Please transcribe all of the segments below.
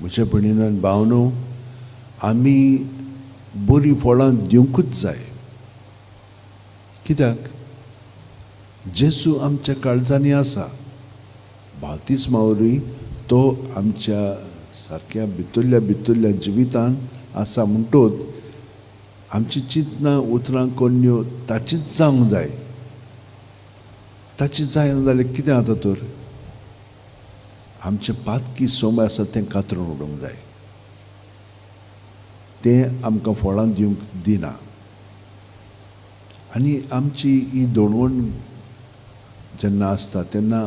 म्हज्या भयणीनो आनी भावनो, आमी बरीं फळां दिवंकूच जाय. कित्याक जेजू आमच्या काळजांनी आसा. बावतिस्मा वरवीं तो आमच्या सारक्या भितरल्या जिवितान आसा म्हणटोच आमची चिंतनां उतरां कोन्यो ताचीच जावंक जाय. ताची जायना जाल्यार कितें जाता तर आमचे पातकी सोम आसा तें कातरून उडोवंक जाय. तें आमकां फळां दिवंक दिना. आनी आमची ही दोणवण जेन्ना आसता तेन्ना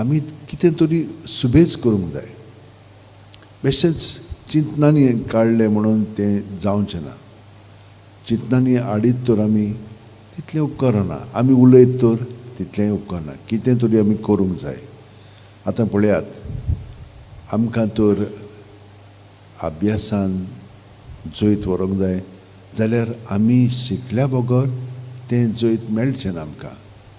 आमी कितें तरी सुबेज करूंक जाय. बेश्टेच चिंतनांनी काडलें म्हणून तें जावचें ना. चिंतनांनी आडीत तर आमी तितलें उपकारना. आमी उलयत तर तितलेंय उपकारना. कितें तरी आमी करूंक जाय. आतां पळयात, आमकां तर अभ्यासान जैत व्हरूंक जाय जाल्यार आमी शिकल्या बगर तें जैत मेळचें ना आमकां.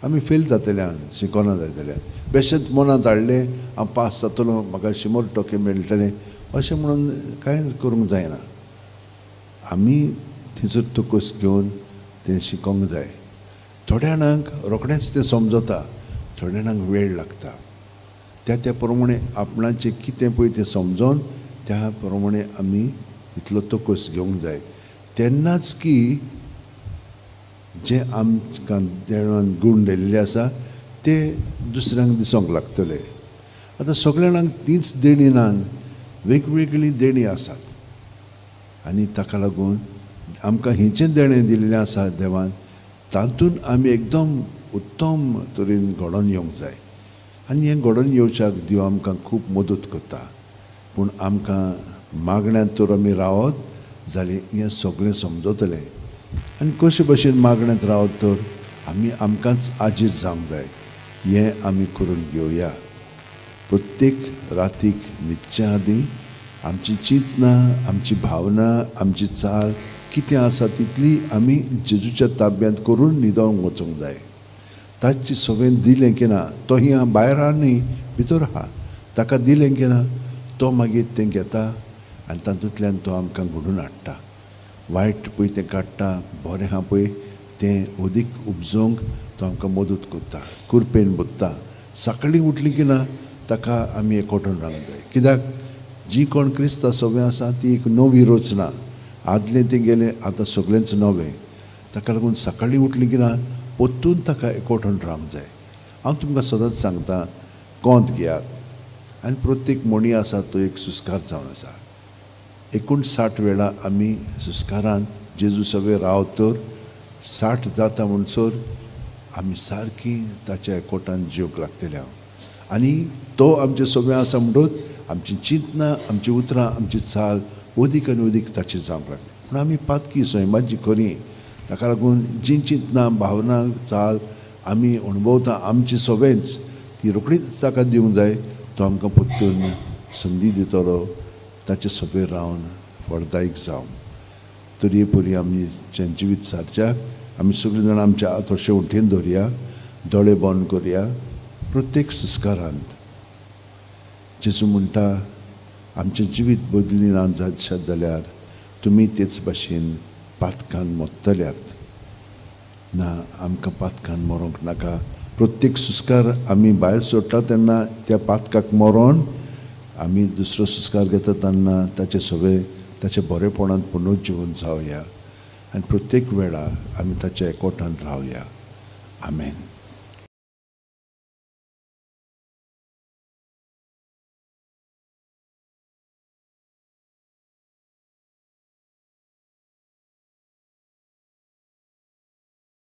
आमी फेल जातले शिकोना जाय जाल्यार. बेश्टेच मनांत हाडलें हांव पास जातलो, म्हाका 100% मेळटलें अशें म्हणून कांय करूंक जायना. आमी थंयसर तोकस घेवन तें शिकोंक जाय. थोड्या जाणांक रोखडेंच तें समजता, थोड्या जाणांक वेळ लागता. त्या प्रमाणे आपणाचें कितें पळय तें समजोन त्या प्रमाणे आमी तितलो तोकस घेवंक जाय. तेन्नाच की जे आमकां देवान गूण दिल्ले आसा ते दुसऱ्यांक दिसोंक लागतले. आतां सगळ्या जाणांक तीच देणी नान, वेगवेगळी देणी आसात. आनी ताका लागून आमकां हिंचें देणें दिल्लें आसा देवान, तातूंत आमी एकदम उत्तम तरेन घडोवन येवंक जाय. आनी हें घडोवन येवच्याक देव आमकां खूब मदत करता. पूण आमकां मागण्यांत तर आमी रावत जाल्यार हें सगळें समजतलें. आनी कशे भशेन मागण्यांत रावत तर आमी आमकांच आजीर जावंक जाय. हें आमी करून घेवया. प्रत्येक रातीक न्हिदचे आदीं आमची चिंतनां, आमची भावना, आमची चाल कितें आसा तितली आमी जेजूच्या ताब्यांत करून न्हिदोंक वचूंक जाय. ताची सगळें दिलें की ना, तो हिंगा भायर आहा न्ही, भितर आहा. ताका दिलें की ना, तो मागीर तें घेता आनी तातूंतल्यान तो आमकां घडोवन हाडटा. वायट पळय तें काडटा, बरें आहा पळय तें अदीक उपजोवंक तो आमकां मदत करता. कुरपेन बसता. सकाळीं उठलीं की ना ताका आमी एकवटून रावंक जाय. कित्याक जी कोण क्रिस्तां सगळें आसा ती एक नवी रचना. आदलें तें गेलें, आतां सगळेंच नवें. ताका लागून सकाळीं उठलीं की ना पोत्तून ताका एकवटून रावंक जाय. हांव तुमकां सदांच सांगता, कोंत घेयात आनी प्रत्येक मणी आसा तो एक सुस्कार जावन आसा. 59 वेळा आमी सुस्कारान जेजू सगळें रावत तर 60 जाता म्हणसर आमी सारकी ताच्या एकवटान जिवंक लागतले. आनी तो आमचें सगळें आसा म्हणटच आमची चिंतनां, आमची उतरां, आमची चाल अदीक आनी अदीक ताची जावंक लागली. पूण आमी पातकी सैमाची खरी. ताका लागून जी चिंतनां, भावना, चाल आमी अणभवता आमची सगळेंच ती रोखडीच ताका दिवंक जाय. तो आमकां परतून संदी दितलो ताचे सगळें रावन फळदायक जावं. तरी परी आमी जिवीत सारच्याक आमी सगळीं जाणां आमच्या हात शेवटेन दवरया, दोळे बंद करया. प्रत्येक सुस्कारांत जेजू म्हणटा, आमचें जिवीत बदली ना जायत जाल्यार तुमी तेच भाशेन पातकान मरतल्यात. ना, आमकां पातकान मरोंक नाका. प्रत्येक सुस्कार आमी भायर सोडटा तेन्ना त्या पातकाक मरोन आमी दुसरो सुस्कार घेता तेन्ना ताचे सगळें ताच्या बरेपणान पुनर्जीवन जावया. आनी प्रत्येक वेळा आमी ताच्या एकवटान रावया. आमेन.